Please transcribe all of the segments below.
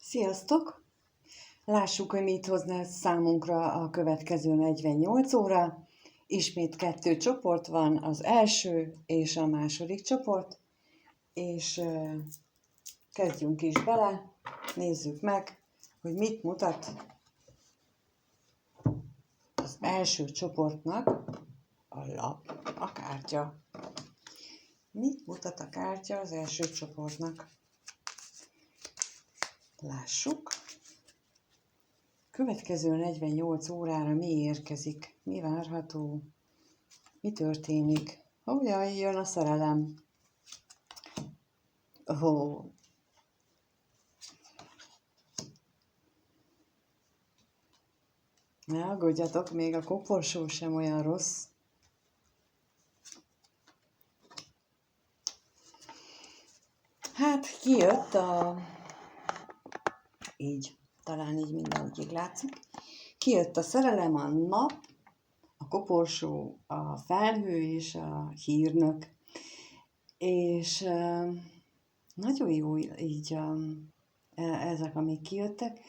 Sziasztok! Lássuk, hogy mit hozna számunkra a következő 48 óra. Ismét 2 csoport van, az első és a második csoport, és kezdjünk is bele, nézzük meg, hogy mit mutat az első csoportnak a lap, a kártya. Mit mutat a kártya az első csoportnak? Lássuk. Következő 48 órára mi érkezik? Mi várható? Mi történik? Hogyan jön a szerelem? Ne aggódjatok, még a koporsó sem olyan rossz. Hát kijött így, talán így mindenügyig látszik. Kijött a szerelem, a nap, a koporsó, a felhő és a hírnök. És nagyon jó így ezek, amik kijöttek,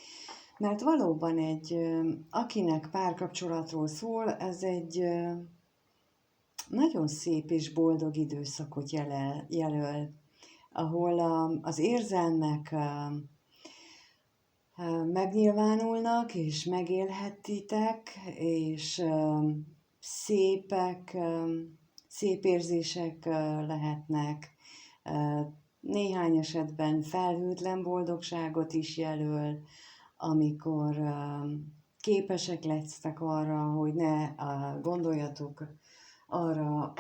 mert valóban akinek párkapcsolatról szól, ez egy nagyon szép és boldog időszakot jelöl, ahol az érzelmek megnyilvánulnak, és megélhetitek, és szép érzések lehetnek. Néhány esetben felhőtlen boldogságot is jelöl, amikor képesek lesztek arra, hogy ne gondoljatok arra,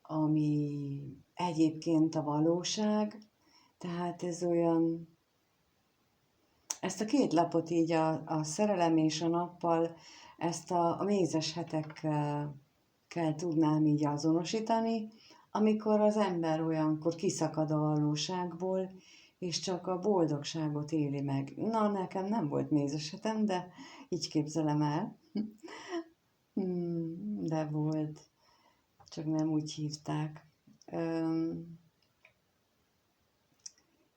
ami egyébként a valóság. Tehát ez olyan, ezt a két lapot így a szerelem és a nappal, ezt a mézes hetekkel tudnám így azonosítani, amikor az ember olyankor kiszakad a valóságból, és csak a boldogságot éli meg. Na, nekem nem volt mézes hetem, de így képzelem el. De volt, csak nem úgy hívták.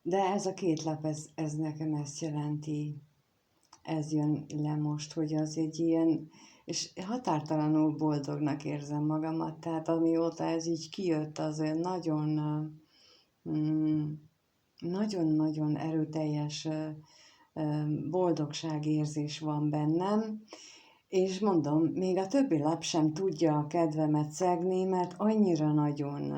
De ez a két lap, ez nekem ezt jelenti, ez jön le most, hogy az egy ilyen, és határtalanul boldognak érzem magamat, tehát amióta ez így kijött, az olyan nagyon-nagyon erőteljes boldogságérzés van bennem, és mondom, még a többi lap sem tudja a kedvemet szegni, mert annyira nagyon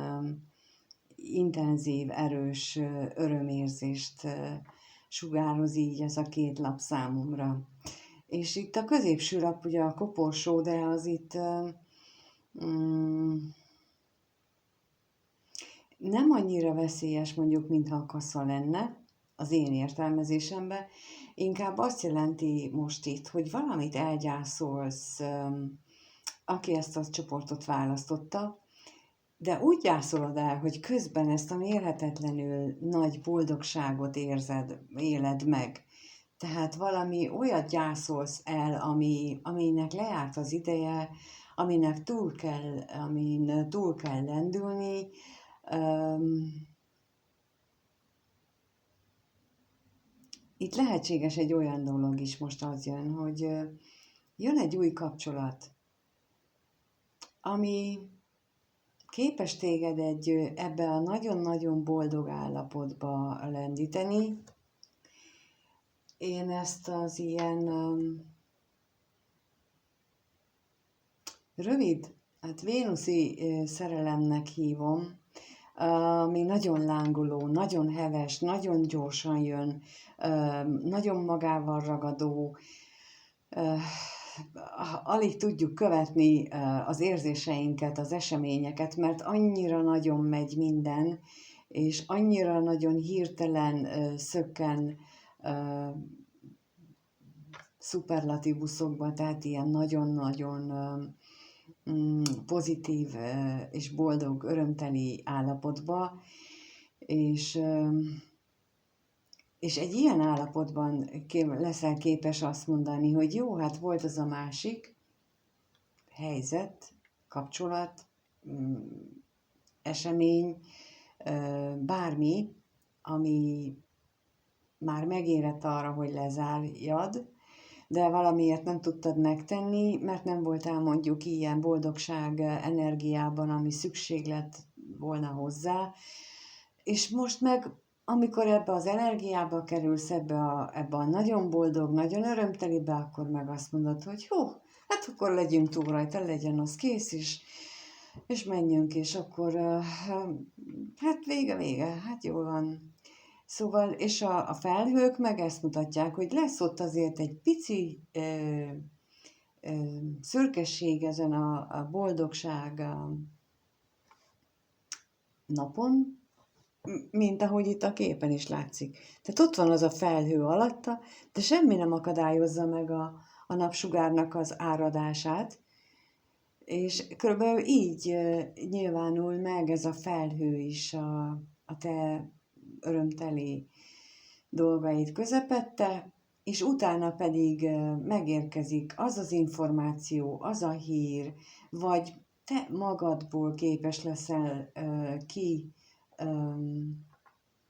intenzív, erős örömérzést sugároz így ez a két lap számomra. És itt a középső lap ugye a koporsó, de az itt nem annyira veszélyes mondjuk, mintha a kasza lenne, az én értelmezésemben. Inkább azt jelenti most itt, hogy valamit elgyászolsz, aki ezt a csoportot választotta, de úgy gyászolod el, hogy közben ezt a mérhetetlenül nagy boldogságot éled meg. Tehát valami olyat gyászolsz el, aminek lejárt az ideje, amin túl kell lendülni. Itt lehetséges egy olyan dolog is, most az jön, hogy jön egy új kapcsolat, ami képes téged ebbe a nagyon-nagyon boldog állapotba lendíteni. Én ezt az ilyen rövid, hát vénuszi szerelemnek hívom, ami nagyon lángoló, nagyon heves, nagyon gyorsan jön, nagyon magával ragadó, alig tudjuk követni az érzéseinket, az eseményeket, mert annyira nagyon megy minden, és annyira nagyon hirtelen szökken szuperlatívuszokba, tehát ilyen nagyon-nagyon pozitív és boldog, örömteli állapotba, és egy ilyen állapotban leszel képes azt mondani, hogy jó, hát volt az a másik helyzet, kapcsolat, esemény, bármi, ami már megérett arra, hogy lezárjad, de valamiért nem tudtad megtenni, mert nem voltál mondjuk ilyen boldogság energiában, ami szükség lett volna hozzá. És most meg, amikor ebbe az energiába kerülsz, ebbe a nagyon boldog, nagyon örömtelibe, akkor meg azt mondod, hogy jó, hát akkor legyünk túl rajta, legyen az kész, és menjünk, és akkor hát vége, hát jól van. Szóval, és a felhők meg ezt mutatják, hogy lesz ott azért egy pici szürkesség ezen a boldogság napon, mint ahogy itt a képen is látszik. Tehát ott van az a felhő alatta, de semmi nem akadályozza meg a napsugárnak az áradását, és körülbelül így nyilvánul meg ez a felhő is a te örömteli dolgaid közepette, és utána pedig megérkezik az az információ, az a hír, vagy te magadból képes leszel ki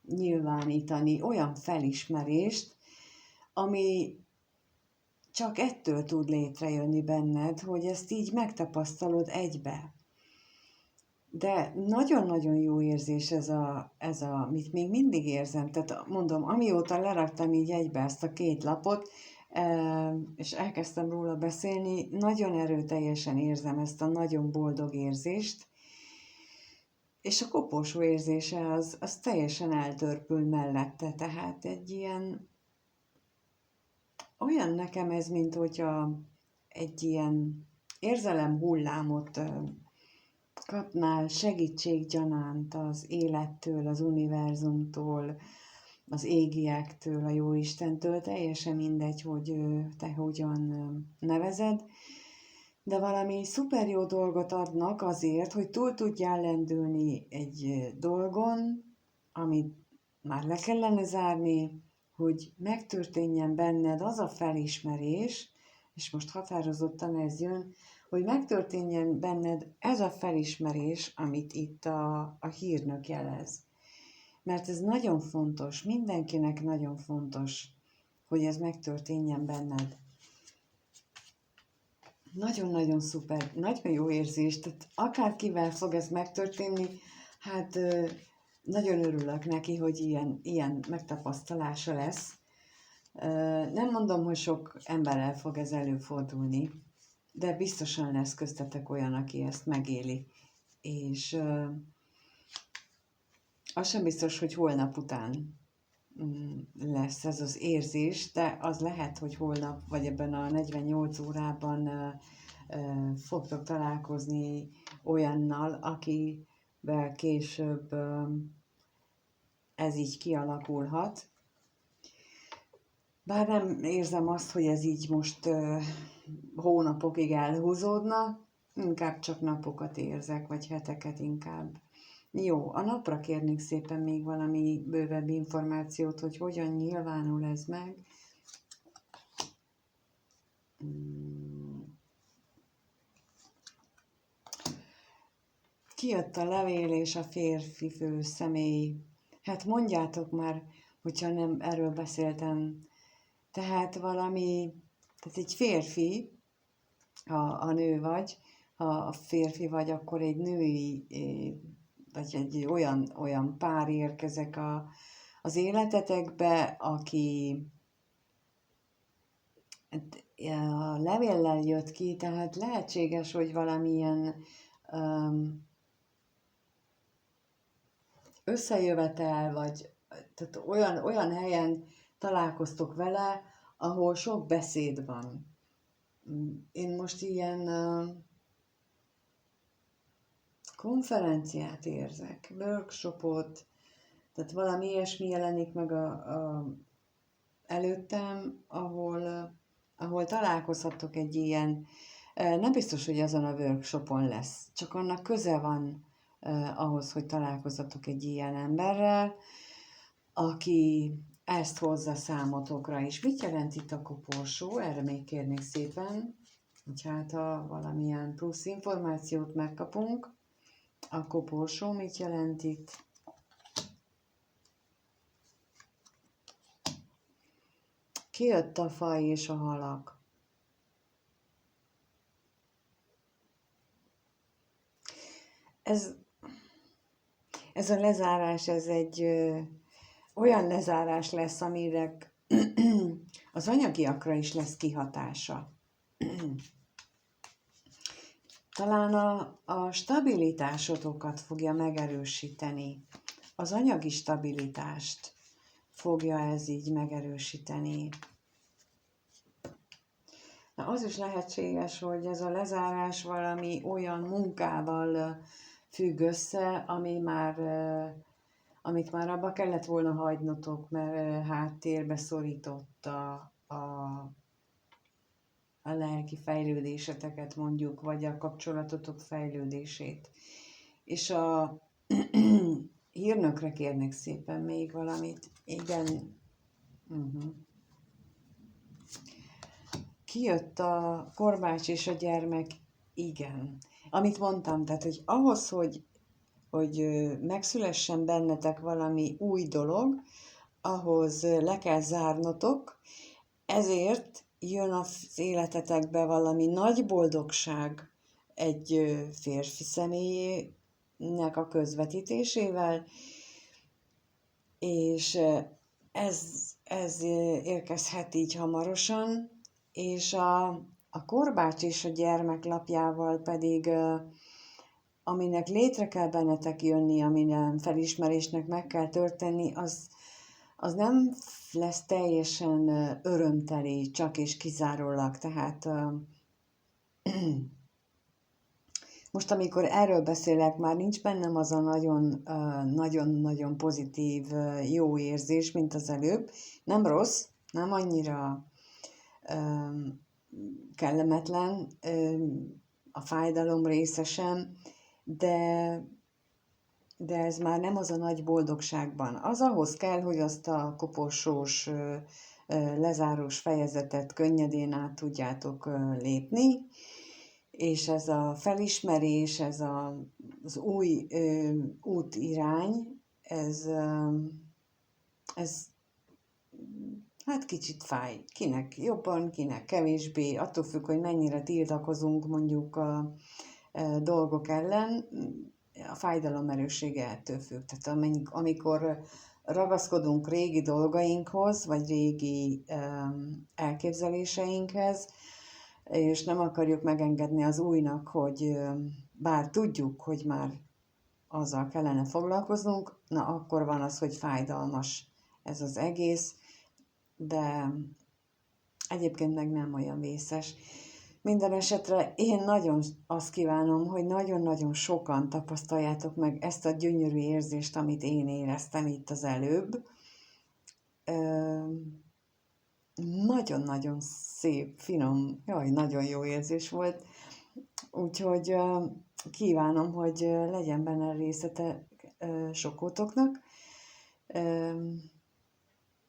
nyilvánítani olyan felismerést, ami csak ettől tud létrejönni benned, hogy ezt így megtapasztalod egybe. De nagyon-nagyon jó érzés ez a, amit még mindig érzem. Tehát mondom, amióta leraktam így egybe ezt a 2 lapot, és elkezdtem róla beszélni, nagyon erőteljesen érzem ezt a nagyon boldog érzést, és a koporsó érzése az teljesen eltörpül mellette. Tehát egy ilyen, olyan nekem ez, mint hogyha egy ilyen érzelem hullámot kapnál segítséggyanánt az élettől, az univerzumtól, az égiektől, a Jóistentől, teljesen mindegy, hogy te hogyan nevezed, de valami szuper jó dolgot adnak azért, hogy túl tudjál lendülni egy dolgon, amit már le kellene zárni, hogy megtörténjen benned az a felismerés, és most határozottan ez jön, hogy megtörténjen benned ez a felismerés, amit itt a hírnök jelez. Mert ez nagyon fontos, mindenkinek nagyon fontos, hogy ez megtörténjen benned. Nagyon-nagyon szuper, nagyon jó érzés, tehát akárkivel fog ez megtörténni, hát nagyon örülök neki, hogy ilyen megtapasztalása lesz. Nem mondom, hogy sok emberrel fog ez előfordulni, de biztosan lesz köztetek olyan, aki ezt megéli. És az sem biztos, hogy holnap után lesz ez az érzés, de az lehet, hogy holnap, vagy ebben a 48 órában fogtok találkozni olyannal, akivel később ez így kialakulhat. Bár nem érzem azt, hogy ez így most hónapokig elhúzódna, inkább csak napokat érzek, vagy heteket inkább. Jó, a napra kérnék szépen még valami bővebb információt, hogy hogyan nyilvánul ez meg. Kijött a levél és a férfi fő személy. Hát mondjátok már, hogyha nem erről beszéltem. Tehát tehát egy férfi, ha nő vagy, ha férfi vagy, akkor egy női, vagy egy olyan pár érkezek az életetekbe, aki a levéllel jött ki, tehát lehetséges, hogy valamilyen összejövetel, vagy tehát olyan helyen találkoztok vele, ahol sok beszéd van. Én most ilyen konferenciát érzek, workshopot, tehát valami ilyesmi jelenik meg előttem, ahol találkozhatok egy ilyen, nem biztos, hogy azon a workshopon lesz, csak annak köze van ahhoz, hogy találkozzatok egy ilyen emberrel, aki ezt hozza számotokra is. Mit jelent itt a koporsó? Erre még kérnék szépen, hogy hát ha valamilyen plusz információt megkapunk. A koporsó mit jelent itt? Kijött a faj és a halak. Ez a lezárás, ez egy olyan lezárás lesz, amire az anyagiakra is lesz kihatása. Talán a stabilitásotokat fogja megerősíteni. Az anyagi stabilitást fogja ez így megerősíteni. Na, az is lehetséges, hogy ez a lezárás valami olyan munkával függ össze, amit már abba kellett volna hagynotok, mert háttérbe szorította a lelki fejlődéseteket mondjuk, vagy a kapcsolatotok fejlődését. És a hírnökre kérnek szépen még valamit. Igen. Kijött a korbács és a gyermek. Igen. Amit mondtam, tehát, hogy ahhoz, hogy megszülessen bennetek valami új dolog, ahhoz le kell zárnotok, ezért jön az életetekbe valami nagy boldogság egy férfi személyének a közvetítésével, és ez érkezhet így hamarosan, és a korbács és a gyermek lapjával pedig, aminek létre kell bennetek jönni, aminek felismerésnek meg kell történni, az nem lesz teljesen örömteli, csak és kizárólag. Tehát most, amikor erről beszélek, már nincs bennem az a nagyon-nagyon pozitív, jó érzés, mint az előbb. Nem rossz, nem annyira kellemetlen, a fájdalom része sem, de ez már nem az a nagy boldogságban. Az ahhoz kell, hogy azt a koporsós, lezárós fejezetet könnyedén át tudjátok lépni, és ez a felismerés, ez az új útirány, ez hát kicsit fáj. Kinek jobban, kinek kevésbé, attól függ, hogy mennyire tiltakozunk mondjuk a dolgok ellen, a fájdalom erőssége ettől függ. Tehát amikor ragaszkodunk régi dolgainkhoz, vagy régi elképzeléseinkhez, és nem akarjuk megengedni az újnak, hogy bár tudjuk, hogy már azzal kellene foglalkoznunk, na akkor van az, hogy fájdalmas ez az egész, de egyébként meg nem olyan vészes. Minden esetre én nagyon azt kívánom, hogy nagyon-nagyon sokan tapasztaljátok meg ezt a gyönyörű érzést, amit én éreztem itt az előbb. Nagyon-nagyon szép, finom, nagyon jó érzés volt. Úgyhogy kívánom, hogy legyen benne részlete sokótoknak.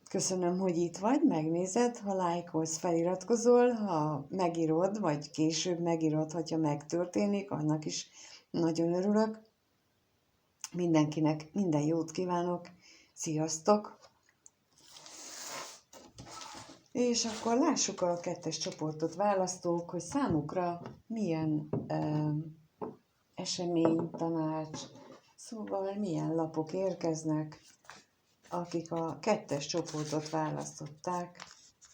Köszönöm, hogy itt vagy, megnézed, ha lájkolsz, feliratkozol, ha megírod, vagy később megírod, hogyha megtörténik, annak is nagyon örülök. Mindenkinek minden jót kívánok, sziasztok! És akkor lássuk a 2-es csoportot választók, hogy számukra milyen esemény, tanács, szóval milyen lapok érkeznek. Akik a 2-es csoportot választották,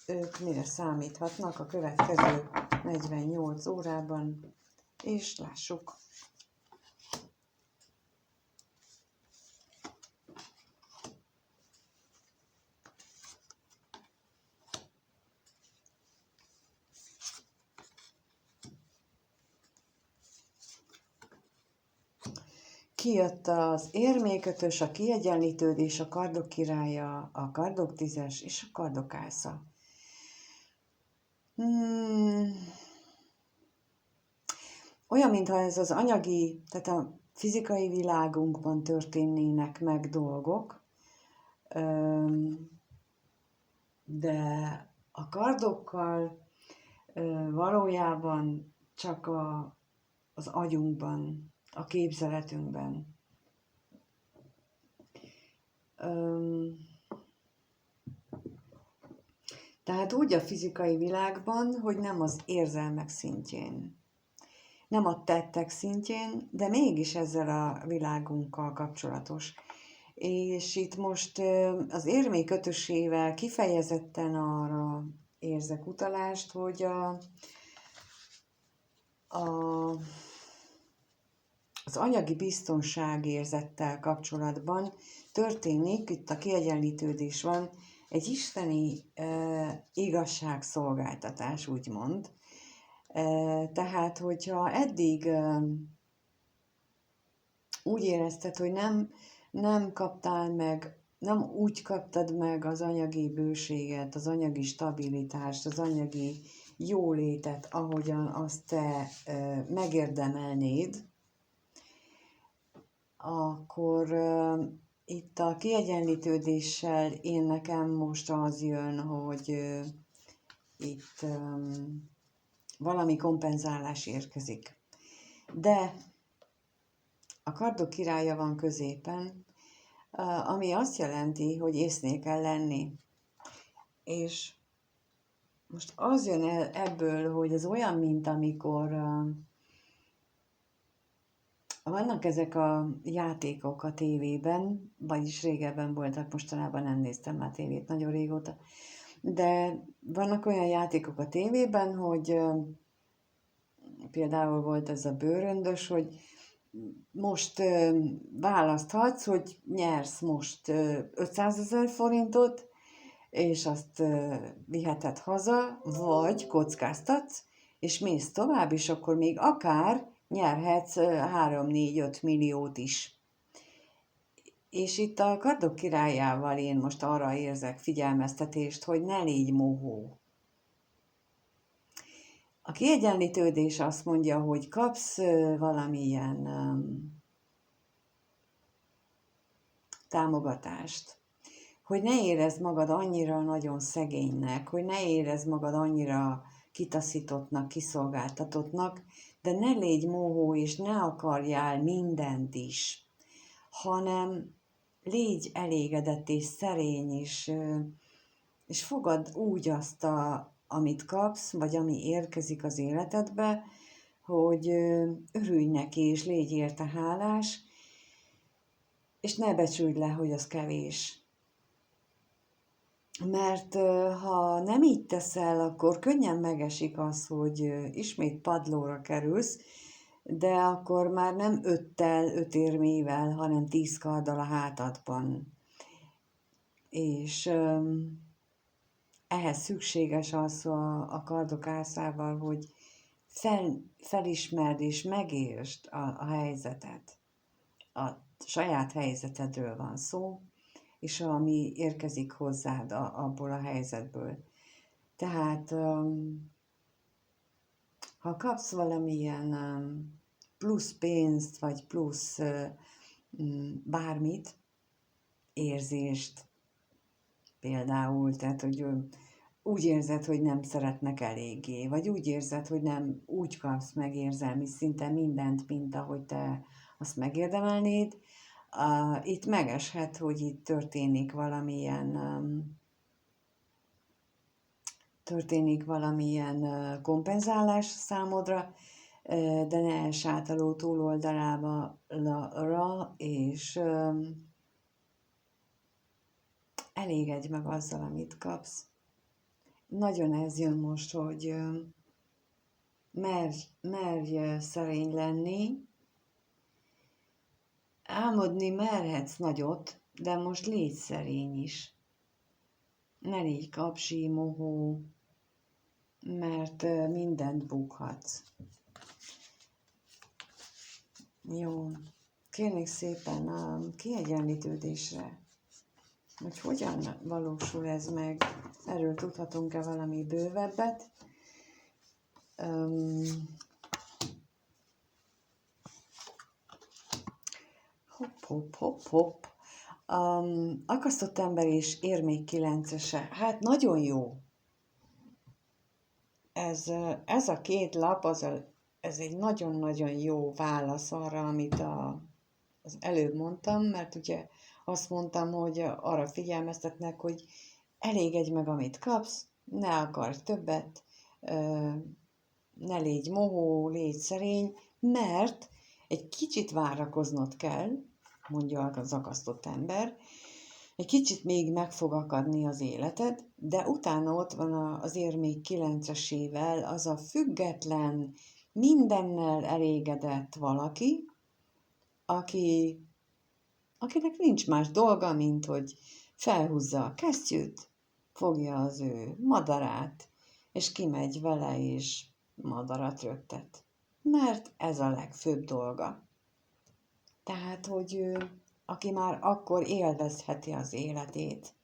ők mire számíthatnak a következő 48 órában, és lássuk. Kijött az érmékötös, a kiegyenlítődés, a kardok királya, a kardok 10-es és a kardok ásza. Olyan, mintha ez az anyagi, tehát a fizikai világunkban történnének meg dolgok, de a kardokkal valójában csak az agyunkban, a képzeletünkben. Tehát úgy a fizikai világban, hogy nem az érzelmek szintjén, nem a tettek szintjén, de mégis ezzel a világunkkal kapcsolatos. És itt most az érmék ötösével kifejezetten arra érzek utalást, hogy az anyagi biztonságérzettel kapcsolatban történik, itt a kiegyenlítődés van, egy isteni igazságszolgáltatás, úgymond. Tehát, hogyha eddig úgy érezted, hogy nem kaptál meg, nem úgy kaptad meg az anyagi bőséget, az anyagi stabilitást, az anyagi jólétet, ahogyan azt te megérdemelnéd, akkor itt a kiegyenlítődéssel nekem most az jön, hogy itt valami kompenzálás érkezik. De a kardok királya van középen, ami azt jelenti, hogy észnél kell lenni. És most az jön el ebből, hogy ez olyan, mint amikor vannak ezek a játékok a tévében, vagyis régebben voltak, mostanában nem néztem már tévét nagyon régóta, de vannak olyan játékok a tévében, hogy például volt ez a bőröndös, hogy most választhatsz, hogy nyersz most 500 000 forintot, és azt viheted haza, vagy kockáztatsz, és mész tovább, és akkor még akár nyerhetsz 3-4-5 milliót is. És itt a kardok királyával én most arra érzek figyelmeztetést, hogy ne légy mohó. A kiegyenlítődés azt mondja, hogy kapsz valamilyen támogatást, hogy ne érezd magad annyira nagyon szegénynek, hogy ne érezd magad annyira kitaszítottnak, kiszolgáltatottnak, de ne légy mohó, és ne akarjál mindent is, hanem légy elégedett és szerény, és fogad úgy azt, amit kapsz, vagy ami érkezik az életedbe, hogy örülj neki, és légy érte hálás, és ne becsüld le, hogy az kevés. Mert ha nem így teszel, akkor könnyen megesik az, hogy ismét padlóra kerülsz, de akkor már nem 5 érmével, hanem 10 karddal a hátadban. És ehhez szükséges az a kardok ászával, hogy felismerd és megértsd a helyzetet. A saját helyzetedről van szó, és ami érkezik hozzád abból a helyzetből. Tehát, ha kapsz valamilyen plusz pénzt, vagy plusz bármit, érzést például, tehát, hogy úgy érzed, hogy nem szeretnek eléggé, vagy úgy érzed, hogy nem úgy kapsz meg érzelmi szinten mindent, mint ahogy te azt megérdemelnéd, itt megeshet, hogy itt történik valamilyen kompenzálás számodra, de ne ess át a ló túloldalára, és elégedj meg azzal, amit kapsz. Nagyon ez jön most, hogy merj szerény lenni, álmodni merhetsz nagyot, de most légy szerény is. Ne légy kapzsi, mohó, mert mindent bukhatsz. Jó, kérnék szépen a kiegyenlítődésre, hogy hogyan valósul ez meg, erről tudhatunk-e valami bővebbet. Hopp. Akasztott ember és érmék 9-ese. Hát nagyon jó. Ez a két lap, ez egy nagyon-nagyon jó válasz arra, amit az előbb mondtam, mert ugye azt mondtam, hogy arra figyelmeztetnek, hogy elégedj meg, amit kapsz, ne akarj többet, ne légy mohó, légy szerény, mert egy kicsit várakoznod kell, mondja az akasztott ember, egy kicsit még meg fog akadni az életed, de utána ott van az érmék 9-esével az a független, mindennel elégedett valaki, akinek nincs más dolga, mint hogy felhúzza a kesztyűt, fogja az ő madarát, és kimegy vele, és madarat röptet. Mert ez a legfőbb dolga. Tehát, hogy aki már akkor élvezheti az életét.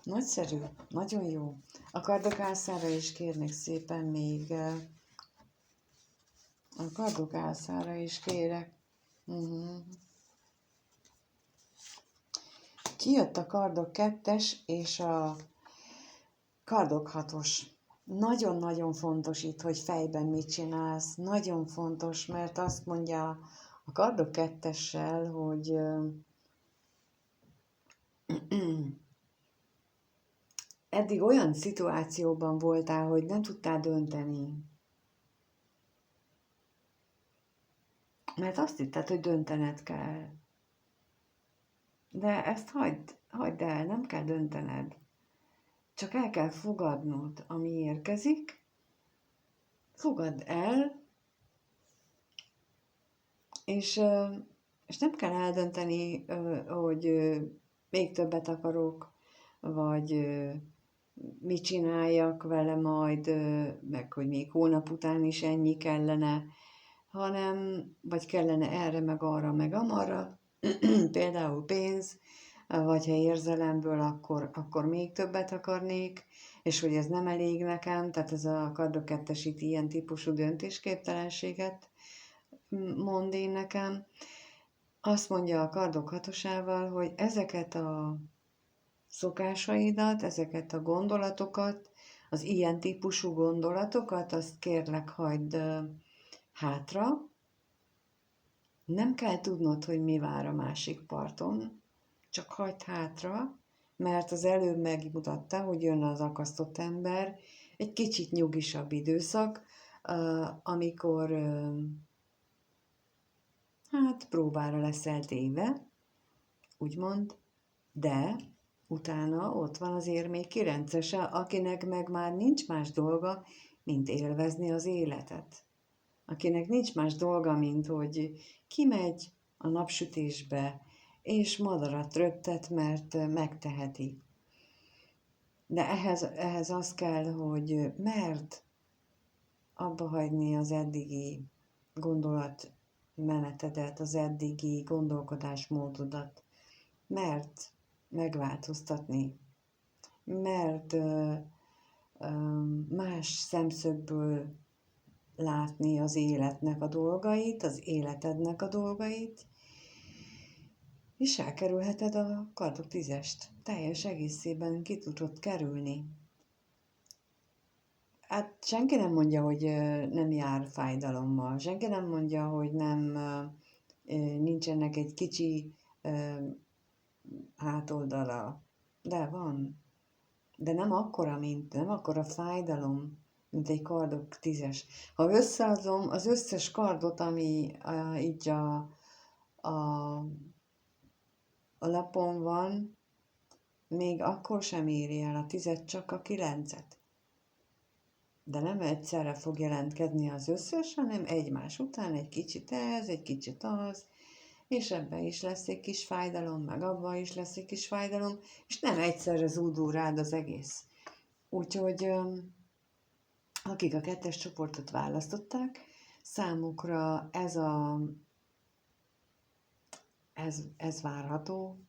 Nagyszerű, nagyon jó. A kardokászára is kérnek szépen még. A kardokászára is kérek. Kijött a kardok 2-es és a kardok 6-os. Nagyon-nagyon fontos itt, hogy fejben mit csinálsz. Nagyon fontos, mert azt mondja a kardok 2-essel, hogy eddig olyan szituációban voltál, hogy nem tudtál dönteni. Mert azt hitted, hogy döntened kell. De ezt hagyd el, nem kell döntened. Csak el kell fogadnod, ami érkezik. Fogadd el, és nem kell eldönteni, hogy még többet akarok, vagy mit csináljak vele majd, meg hogy még hónap után is ennyi kellene, hanem, vagy kellene erre, meg arra, meg amarra, például pénz, vagy ha érzelemből, akkor még többet akarnék, és hogy ez nem elég nekem, tehát ez a kardok 2-es itt ilyen típusú döntésképtelenséget mond én nekem. Azt mondja a kardok 6-osával, hogy ezeket a szokásaidat, ezeket a gondolatokat, az ilyen típusú gondolatokat, azt kérlek hagyd hátra. Nem kell tudnod, hogy mi vár a másik parton, csak hagyd hátra, mert az előbb megmutatta, hogy jön az akasztott ember, egy kicsit nyugisabb időszak, amikor próbára leszel téve, úgymond, de utána ott van az érmék 9-ese, akinek meg már nincs más dolga, mint élvezni az életet. Akinek nincs más dolga, mint hogy kimegy a napsütésbe, és madarat röptet, mert megteheti. De ehhez az kell, hogy mert abba hagyni az eddigi gondolatmenetedet, az eddigi gondolkodásmódodat, mert megváltoztatni, mert más szemszögből látni az életnek a dolgait, az életednek a dolgait, és elkerülheted a kardok 10-est. Teljes egészében ki tudod kerülni. Hát senki nem mondja, hogy nem jár fájdalommal, senki nem mondja, hogy nincsenek egy kicsi hátoldala. De van. De nem akkora fájdalom, mint egy kardok 10-es. Ha összeadom az összes kardot, ami így a lapon van, még akkor sem éri el a 10-et, csak a 9-et. De nem egyszerre fog jelentkezni az összes, hanem egymás után egy kicsit ez, egy kicsit az, és ebben is lesz egy kis fájdalom, meg abban is lesz egy kis fájdalom, és nem egyszerre zúdul rád az egész. Úgyhogy akik a 2-es csoportot választották, számukra ez várható,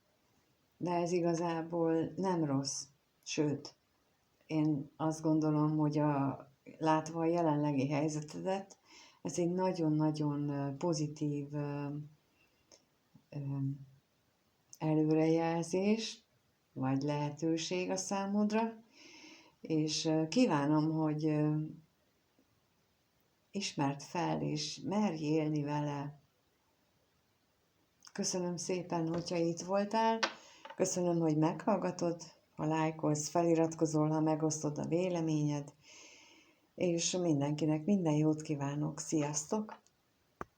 de ez igazából nem rossz. Sőt, én azt gondolom, hogy látva a jelenlegi helyzetedet, ez egy nagyon-nagyon pozitív előrejelzés, vagy lehetőség a számodra, és kívánom, hogy ismerd fel, és merj élni vele. Köszönöm szépen, hogyha itt voltál, köszönöm, hogy meghallgatod, ha lájkolsz, feliratkozol, ha megosztod a véleményed, és mindenkinek minden jót kívánok. Sziasztok!